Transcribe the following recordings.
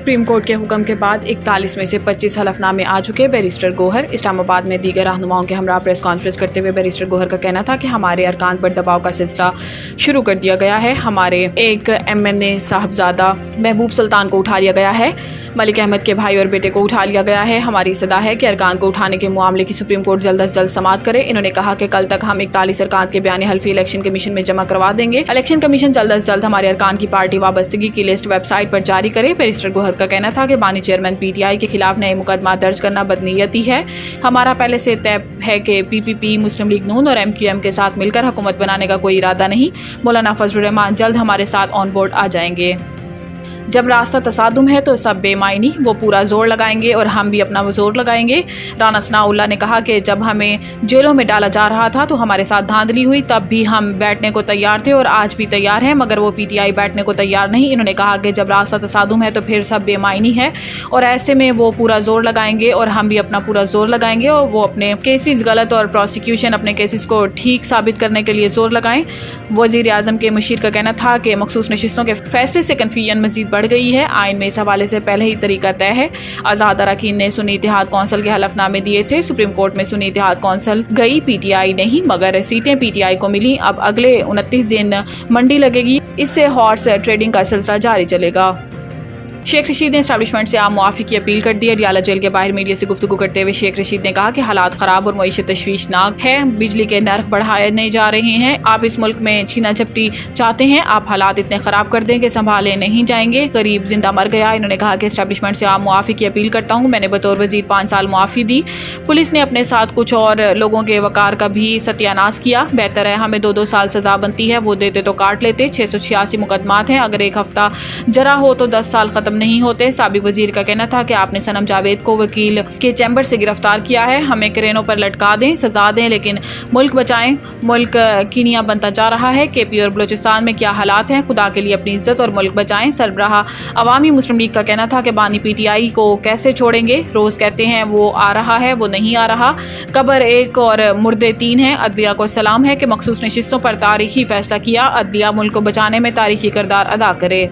Supreme court के हुक्म के बाद 41 में से 25 हलफनामे आ चुके। बैरिस्टर गोहर इस्लामाबाद में दीगर रहनुमाओं के हमरा प्रेस कॉन्फ्रेंस करते हुए बैरिस्टर गोहर का कहना था कि हमारे अरकान पर दबाव का सिलसिला शुरू कर दिया गया है। हमारे एक MNA साहबजादा महबूब सुल्तान को उठा लिया गया है, मलिक अहमद के भाई और बेटे को उठा लिया गया है। हमारी सदा है कि अरकान को उठाने के मामले की सुप्रीम कोर्ट जल्द अज जल्द समाअत करे। इन्होंने कहा कि कल तक हम 41 अरकान के बयान हल्फी इलेक्शन कमीशन में जमा करवा देंगे। इलेक्शन कमीशन जल्द अज जल्द हमारे अरकान की पार्टी वाबस्तगी की लिस्ट वेबसाइट पर जारी करे। बैरिस्टर गोहर का कहना था कि बानी चेयरमैन PTI के खिलाफ नए मुकदमा दर्ज करना बदनीयती है। हमारा पहले से तय है कि PPP, मुस्लिम लीग नून और MQM के साथ मिलकर हुकूमत बनाने का कोई इरादा नहीं। मौलाना फजलुर रहमान जल्द हमारे साथ ऑन बोर्ड आ जाएंगे। जब रास्ता तसादुम है तो सब बेमायनी, वो पूरा जोर लगाएंगे और हम भी अपना जोर लगाएंगे। राना सनाउल्लाह ने कहा कि जब हमें जेलों में डाला जा रहा था तो हमारे साथ धांधली हुई, तब भी हम बैठने को तैयार थे और आज भी तैयार हैं, मगर वो PTI बैठने को तैयार नहीं। इन्होंने कहा कि जब रास्ता तसादुम है तो फिर सब बेमायनी है और ऐसे में वो पूरा जोर लगाएंगे और हम भी अपना पूरा जोर लगाएंगे और वो अपने केसेस गलत और प्रोसिक्यूशन अपने केसेस को ठीक साबित करने के लिए जोर लगाएं। वज़ीर आज़म के मुशीर का कहना था कि मखसूस नशिस्तों के फैसले से कन्फ्यूजन मजीद बढ़ गई है। आइन में इस हवाले से पहले ही तरीका तय है। आज़ाद अरकान ने सुन्नी इत्तेहाद कौंसिल के हलफनामे दिए थे। सुप्रीम कोर्ट में सुन्नी इत्तेहाद कौंसिल गई, PTI नहीं, मगर सीटें PTI को मिली। अब अगले 29 दिन मंडी लगेगी, इससे हॉर्स ट्रेडिंग का सिलसिला जारी चलेगा। शेख रशीद ने एस्टैब्लिशमेंट से आम मुआफ़ी की अपील कर दी है। अडियाला जेल के बाहर मीडिया से गुफ्तगू करते हुए शेख रशीद ने कहा कि हालात ख़राब और मईशत तशवीशनाक है। बिजली के नर्ख बढ़ाए जा रहे हैं। आप इस मुल्क में छीना झपटी चाहते हैं, आप हालात इतने ख़राब कर दें कि संभाले नहीं जाएंगे। करीब जिंदा मर गया। इन्होंने कहा कि एस्टैब्लिशमेंट से आम मुआफ़ी की अपील करता हूँ। मैंने बतौर वज़ीर 5 साल मुआफ़ी दी। पुलिस ने अपने साथ कुछ और लोगों के वकार का भी सत्यानाश किया। बेहतर है हमें 2-2 साल सज़ा बनती है, वो देते तो काट लेते। 686 मुकदमात हैं, अगर एक हफ्ता जरा हो तो 10 साल ख़त्म नहीं होते। साबिक वजीर का कहना था कि आपने सनम जावेद को वकील के चैम्बर से गिरफ्तार किया है, हमें क्रेनों पर लटका दें, सजा दें, लेकिन मुल्क बचाएं। मुल्क कीनिया बनता जा रहा है। KP और बलूचिस्तान में क्या हालात हैं, खुदा के लिए अपनी इज्जत और मुल्क बचाएं। सरबराह अवामी मुस्लिम लीग का कहना था कि बानी PTI को कैसे छोड़ेंगे। रोज़ कहते हैं वो आ रहा है, वो नहीं आ रहा। कब्र 1 और मुर्दे 3 हैं। अदलिया को सलाम है कि मखसूस नशिस्तों पर तारीखी फैसला किया। अदलिया मुल्क को बचाने में तारीखी किरदार अदा करे।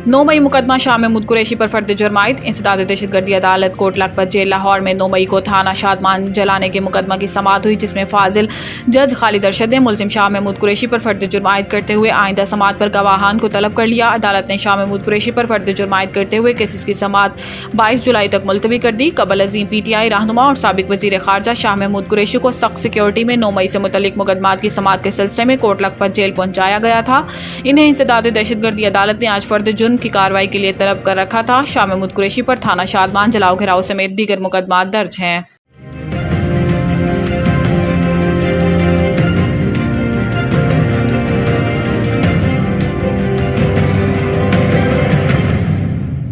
9 मई मुकदमा शाह महमूद कुरैशी पर फर्द जुर्मायद। इंसदाद दहशतगर्दी अदालत कोट लखपत जेल लाहौर में 9 मई को थाना शादमान जलाने के मुकदमा की समाअत हुई, जिसमें फाजिल जज खालिद अरशद ने मुलजिम शाह महमूद कुरैशी पर फर्द जुर्मायद करते हुए आइंदा समाअत पर गवाहान को तलब कर लिया। अदालत ने शाह महमूद कुरैशी पर फर्द जुर्मायद करते हुए केसेस की समाअत 22 जुलाई तक मुलतवी कर दी। कबल अजीम PTI रहनुमा और साबिक वजीर खारजा शाह महमूद कुरैशी को सख्त सिक्योरिटी में 9 मई से मुतल्लिक मुकदमात की समाअत के सिलसिले में कोट लखपत जेल पहुंचाया गया था। इन्हें इंसदाद दहशतगर्दी अदालत ने आज फर्द जुर्म की कार्रवाई के लिए तलब कर रखा था। शाह महमूद कुरैशी पर थाना शादमान जलाओ घिराव समेत दीगर मुकदमात दर्ज हैं।